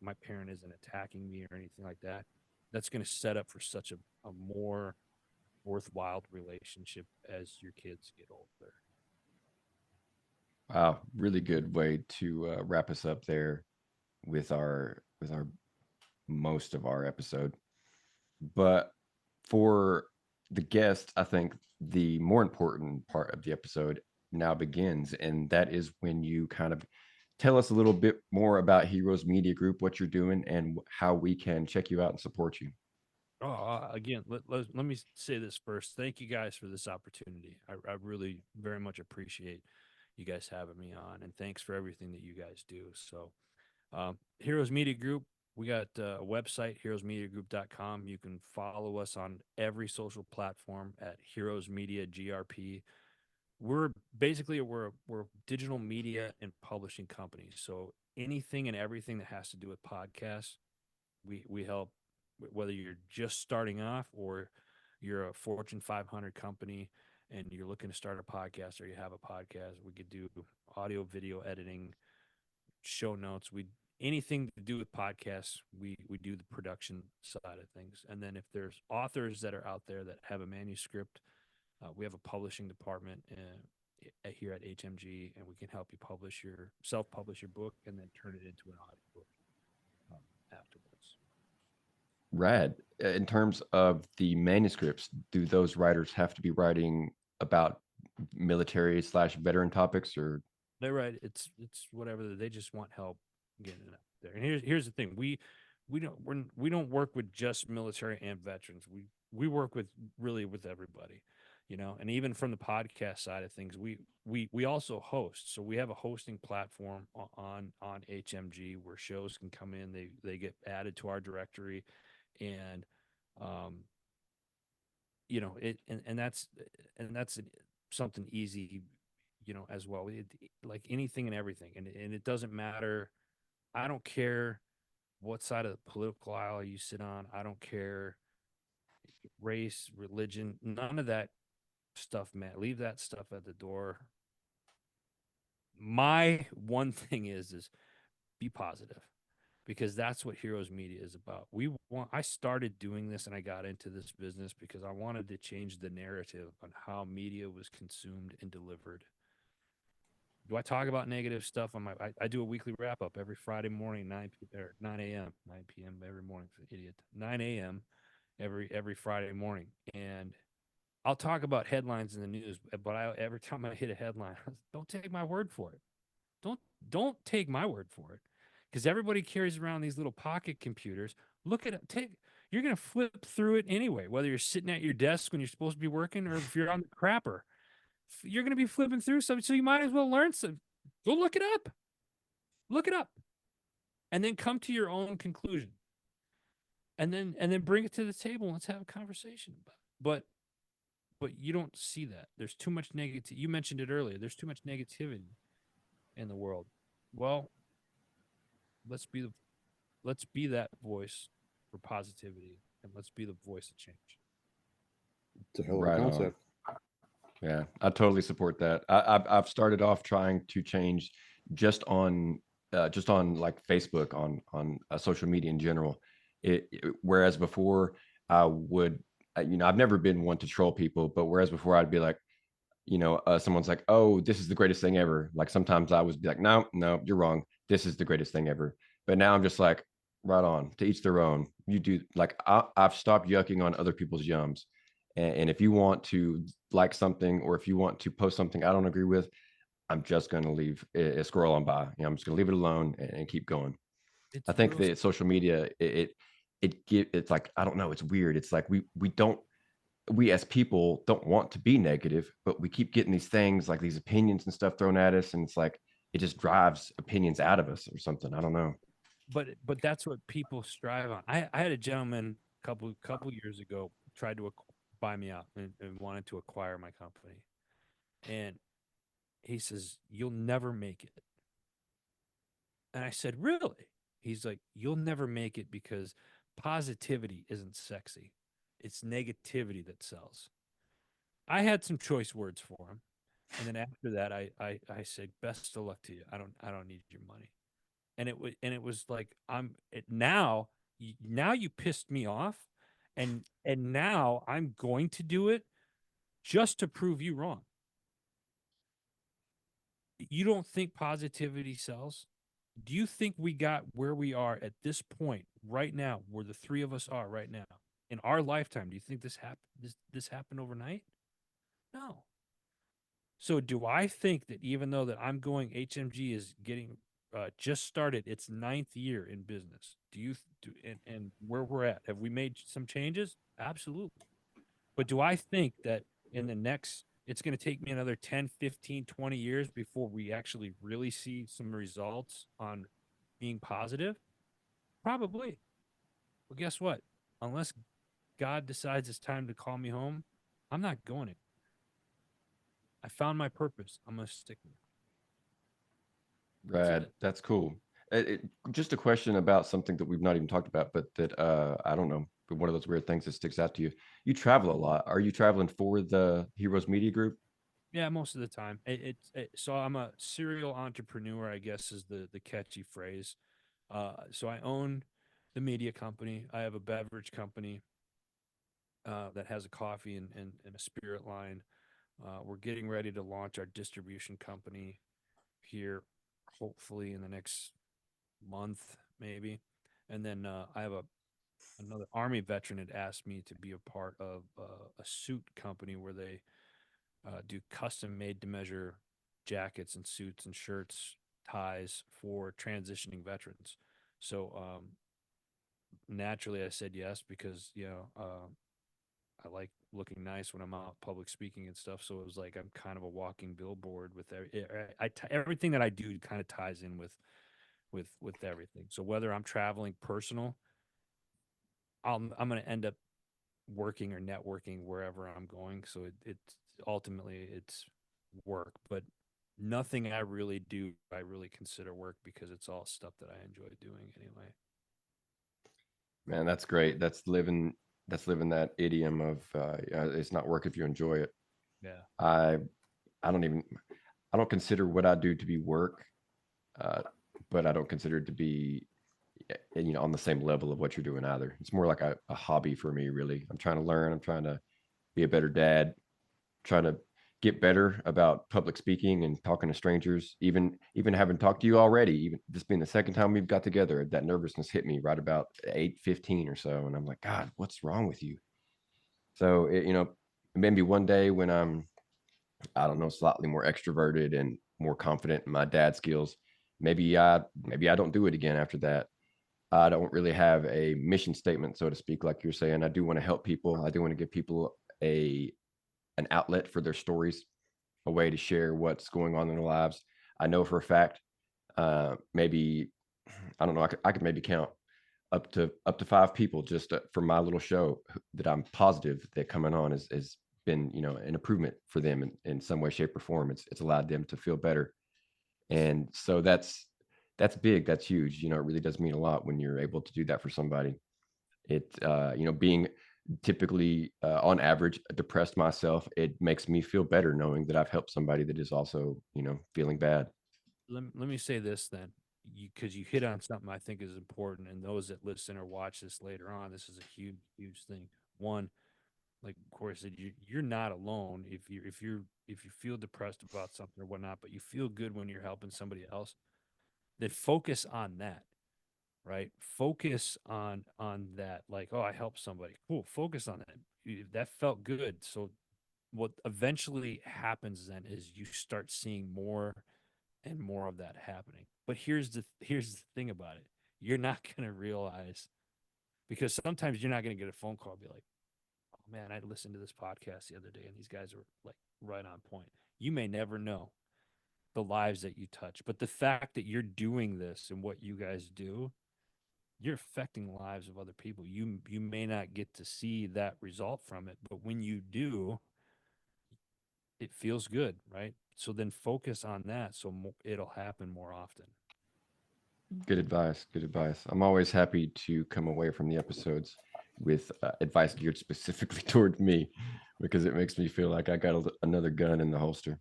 my parent isn't attacking me or anything like that, that's going to set up for such a more worthwhile relationship as your kids get older. Wow, really good way to wrap us up there with our most of our episode. But for the guest, I think the more important part of the episode now begins, and that is when you kind of tell us a little bit more about Heroes Media Group, what you're doing, and how we can check you out and support you. Oh, again, let me say this first. Thank you guys for this opportunity. I really very much appreciate you guys having me on, and thanks for everything that you guys do. So, Heroes Media Group, we got a website, heroesmediagroup.com. You can follow us on every social platform at Heroes Media GRP. We're basically we're a digital media and publishing company. So anything and everything that has to do with podcasts, we help. Whether you're just starting off or you're a Fortune 500 company and you're looking to start a podcast, or you have a podcast, we could do audio, video editing, show notes. We anything to do with podcasts, we do the production side of things. And then if there's authors that are out there that have a manuscript, we have a publishing department here at HMG, and we can help you self-publish your book and then turn it into an audiobook afterwards. Rad. In terms of the manuscripts, do those writers have to be writing about military/veteran topics, or They're right. It's whatever. They just want help getting it out there. And here's the thing. We don't work with just military and veterans. We work with really with everybody, And even from the podcast side of things, we also host. So we have a hosting platform on HMG where shows can come in. They get added to our directory, and you know, and that's something easy, you know, as well. Like anything and everything, and it doesn't matter. I don't care what side of the political aisle you sit on. I don't care race, religion, none of that stuff, man. Leave that stuff at the door. My one thing is be positive, because that's what Heroes Media is about. I started doing this and I got into this business because I wanted to change the narrative on how media was consumed and delivered. Do I talk about negative stuff on I do a weekly wrap up every Friday morning, 9 a.m., 9 p.m. every morning, idiot, 9 a.m. every Friday morning. And I'll talk about headlines in the news, but every time I hit a headline, don't take my word for it. Don't don't take my word for it, because everybody carries around these little pocket computers. Look at it. You're gonna flip through it anyway, whether you're sitting at your desk when you're supposed to be working or if you're on the crapper. You're gonna be flipping through something, so you might as well learn some. Go look it up. Look it up, and then come to your own conclusion, and then bring it to the table. And let's have a conversation about it. But you don't see that. There's too much negative. You mentioned it earlier. There's too much negativity in the world. Well, let's be the let's be that voice for positivity, and let's be the voice of change. It's a hell of a Right on. concept. Yeah, I totally support that. I've started off trying to change just on like Facebook, on social media in general. Whereas before I would, I've never been one to troll people, but whereas before I'd be like, someone's like, "Oh, this is the greatest thing ever." Like sometimes I would be like, "No, no, you're wrong. This is the greatest thing ever." But now I'm just like, right on. To each their own. You do like I've stopped yucking on other people's yums, and if you want to like something or if you want to post something I don't agree with, I'm just going to leave a scroll on by. I'm just going to leave it alone and keep going. It's I think real. that social media it's like I don't know. It's weird. It's like we as people don't want to be negative, but we keep getting these things like these opinions and stuff thrown at us, and it's like it just drives opinions out of us or something. I don't know. But that's what people strive on. I had a gentleman couple years ago tried to buy me out and wanted to acquire my company, and he says, "You'll never make it." And I said, "Really?" He's like, "You'll never make it because positivity isn't sexy. It's negativity that sells." I had some choice words for him. And then after that, I said, "Best of luck to you. I don't need your money." And it was like now now you pissed me off, and now I'm going to do it just to prove you wrong. You don't think positivity sells? Do you think we got where we are at this point right now, where the three of us are right now in our lifetime? Do you think this happened overnight? No. So do I think that even though that I'm going, HMG is getting just started its ninth year in business? Do you do and where we're at? Have we made some changes? Absolutely. But do I think that in the next it's going to take me another 10, 15, 20 years before we actually really see some results on being positive? Probably. But guess what? Unless God decides it's time to call me home, I'm not going it. I found my purpose. I'm going to stick with it. That's Rad. it. That's cool. Just a question about something that we've not even talked about, but that I don't know, but one of those weird things that sticks out to you. You travel a lot. Are you traveling for the Heroes Media Group? Yeah, most of the time. So I'm a serial entrepreneur, I guess is the catchy phrase. So I own the media company. I have a beverage company that has a coffee and a spirit line. We're getting ready to launch our distribution company here, hopefully in the next month, maybe. And then I have another Army veteran had asked me to be a part of a suit company where they do custom made to measure jackets and suits and shirts, ties for transitioning veterans. So naturally, I said yes because I like looking nice when I'm out public speaking and stuff. So it was like I'm kind of a walking billboard with everything that I do kind of ties in with everything. So whether I'm traveling personal, I'm going to end up working or networking wherever I'm going. So it's ultimately it's work, but nothing I really do, I really consider work because it's all stuff that I enjoy doing anyway. Man, that's great. That's living that idiom of it's not work if you enjoy it. Yeah. I I don't even I don't consider what I do to be work, uh, but I don't consider it to be on the same level of what you're doing either. It's more like a hobby for me, really. I'm trying to learn. I'm trying to be a better dad. Trying to get better about public speaking and talking to strangers. Even having talked to you already, even this being the second time we've got together, that nervousness hit me right about 8:15 or so, and I'm like, God, what's wrong with you? So maybe one day when I'm, I don't know, slightly more extroverted and more confident in my dad skills, maybe I don't do it again after that. I don't really have a mission statement, so to speak, like you're saying. I do want to help people. I do want to give people a an outlet for their stories, a way to share what's going on in their lives. I know for a fact, maybe I don't know. I could maybe count up to 5 people just from my little show that I'm positive that coming on has been an improvement for them in some way, shape, or form. It's allowed them to feel better, and so that's big. That's huge. It really does mean a lot when you're able to do that for somebody. Being typically on average depressed myself, it makes me feel better knowing that I've helped somebody that is also feeling bad. Let me say this then, because you hit on something I think is important, and those that listen or watch this later on, this is a huge thing. One, like Corey said, you're not alone if you feel depressed about something or whatnot, but you feel good when you're helping somebody else. Then focus on that, right? Focus on that. Like, oh, I helped somebody. Cool. Focus on that. That felt good. So what eventually happens then is you start seeing more and more of that happening. But here's the thing about it. You're not going to realize, because sometimes you're not going to get a phone call and be like, "Oh man, I listened to this podcast the other day and these guys are like right on point." You may never know the lives that you touch, but the fact that you're doing this and what you guys do, you're affecting the lives of other people. You may not get to see that result from it, but when you do, it feels good, right? So then focus on that so it'll happen more often. Good advice. Good advice. I'm always happy to come away from the episodes with advice geared specifically toward me because it makes me feel like I got another gun in the holster.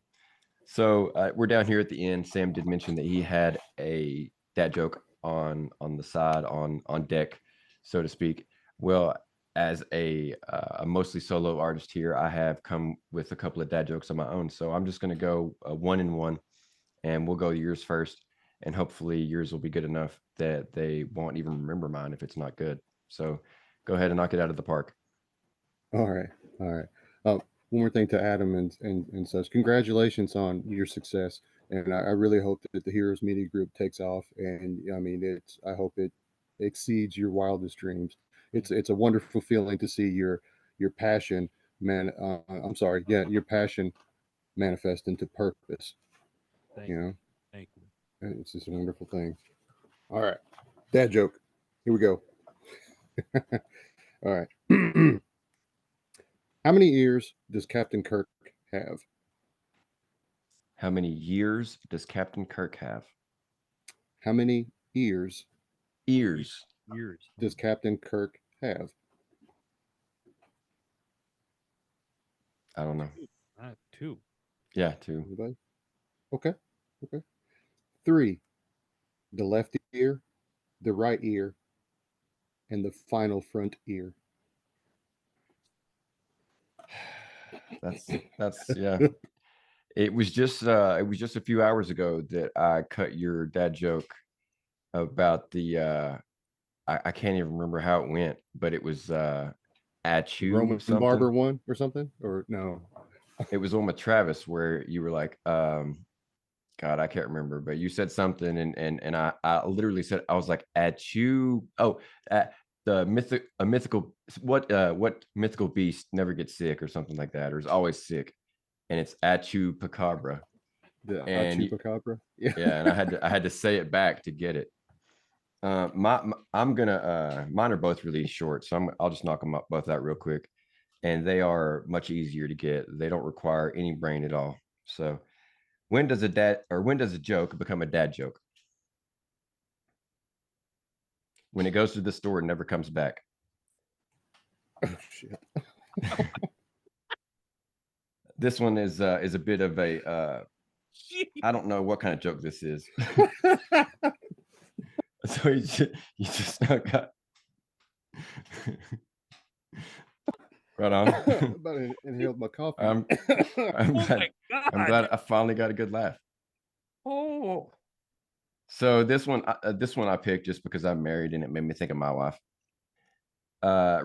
So we're down here at the end. Sam did mention that he had a dad joke on the side on deck, so to speak. Well, as a mostly solo artist here, I have come with a couple of dad jokes of my own. So I'm just going to go one in one, and we'll go yours first, and hopefully yours will be good enough that they won't even remember mine if it's not good. So go ahead and knock it out of the park. All right, all right. One more thing to Adam and such. Congratulations on your success, and I really hope that the Heroes Media Group takes off. And I mean, I hope it exceeds your wildest dreams. It's a wonderful feeling to see your passion, man. I'm sorry, yeah, your passion manifest into purpose. Thank You you. know, Thank you. it's just a wonderful thing. All right, dad joke. Here we go. All right. How many ears does Captain Kirk have? How many years does Captain Kirk have? How many ears Ears. Years. does Captain Kirk have? I don't know. Two. Yeah, two. Anybody? Okay. Okay. Three. The left ear, the right ear, and the final front ear. That's yeah. It was just a few hours ago that I cut your dad joke about the I can't even remember how it went, but it was at The you Roman barber something. one or something? Or no? It was one with Travis where you were like, God, I can't remember, but you said something and I literally said I was like at you. Oh, at the mythical what mythical beast never gets sick or something like that, or is always sick, and it's at you Pacabra. The And chupacabra? Yeah. yeah, and I had to say it back to get it. I'm gonna mine are both really short, so I'll just knock them up both out real quick, and they are much easier to get. They don't require any brain at all. So, when does a joke become a dad joke? When it goes to the store and never comes back. Oh shit. This one is a bit of a I don't know what kind of joke this is. So you just got right on. I'm about to inhale my coffee. I'm Oh glad, my God. I'm glad I finally got a good laugh. Oh. So this one I picked just because I'm married and it made me think of my wife.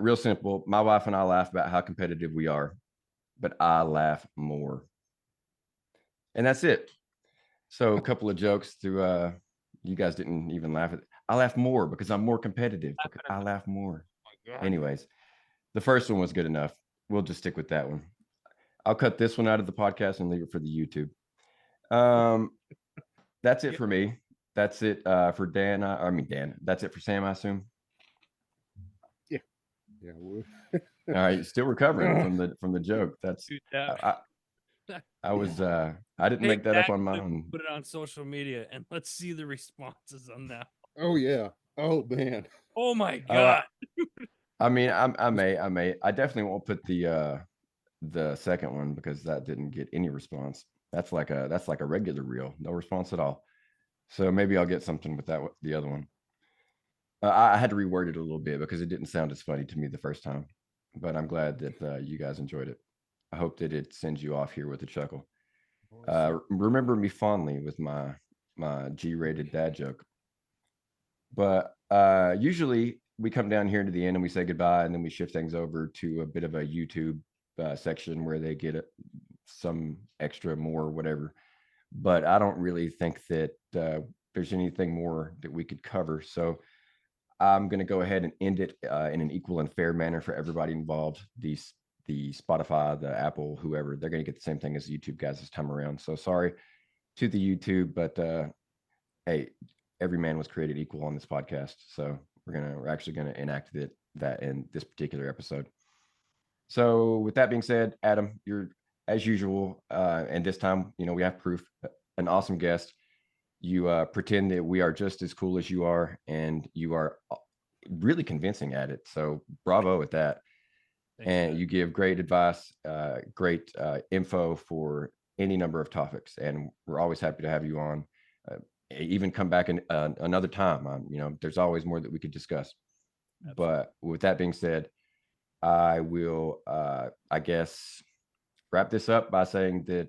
Real simple. My wife and I laugh about how competitive we are, but I laugh more. And that's it. So a couple of jokes to you guys didn't even laugh at. I laugh more because I'm more competitive. I laugh more. Anyways, the first one was good enough. We'll just stick with that one. I'll cut this one out of the podcast and leave it for the YouTube. That's it for me. That's it for Dan. I mean Dan. That's it for Sam, I assume. Yeah. All right, still recovering from the joke. That's I was I didn't make that up on my own. Put it on social media and let's see the responses on that. Oh yeah. Oh man. Oh my God. I mean, I may. I definitely won't put the second one because that didn't get any response. That's like a regular reel, no response at all. So maybe I'll get something with the other one. I had to reword it a little bit because it didn't sound as funny to me the first time. But I'm glad that you guys enjoyed it. I hope that it sends you off here with a chuckle. Remember me fondly with my G-rated dad joke. But usually we come down here to the end and we say goodbye, and then we shift things over to a bit of a YouTube section where they get some extra more whatever. But I don't really think that there's anything more that we could cover. So I'm going to go ahead and end it in an equal and fair manner for everybody involved. The Spotify, the Apple, whoever, they're going to get the same thing as the YouTube guys this time around. So sorry to the YouTube, but hey, every man was created equal on this podcast. So we're actually going to enact that in this particular episode. So with that being said, Adam, you're as usual, and this time, we have proof, an awesome guest. You pretend that we are just as cool as you are, and you are really convincing at it. So bravo at that. Thanks, and you give great advice, great info for any number of topics. And we're always happy to have you on. Even come back another time. There's always more that we could discuss. Absolutely. But with that being said, I will, I guess, wrap this up by saying that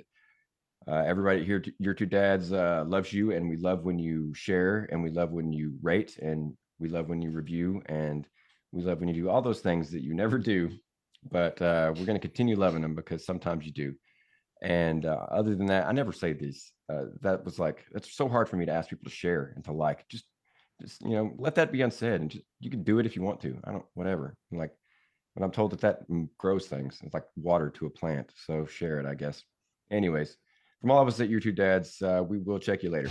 everybody here, Your Two Dads, loves you, and we love when you share, and we love when you rate, and we love when you review, and we love when you do all those things that you never do, but we're going to continue loving them because sometimes you do. And other than that, I never say this. That's so hard for me to ask people to share and to like. Just let that be unsaid, and you can do it if you want to. I don't, whatever. Like, when I'm told that grows things, it's like water to a plant. So share it, I guess. Anyways. From all of us at Your Two Dads, we will check you later.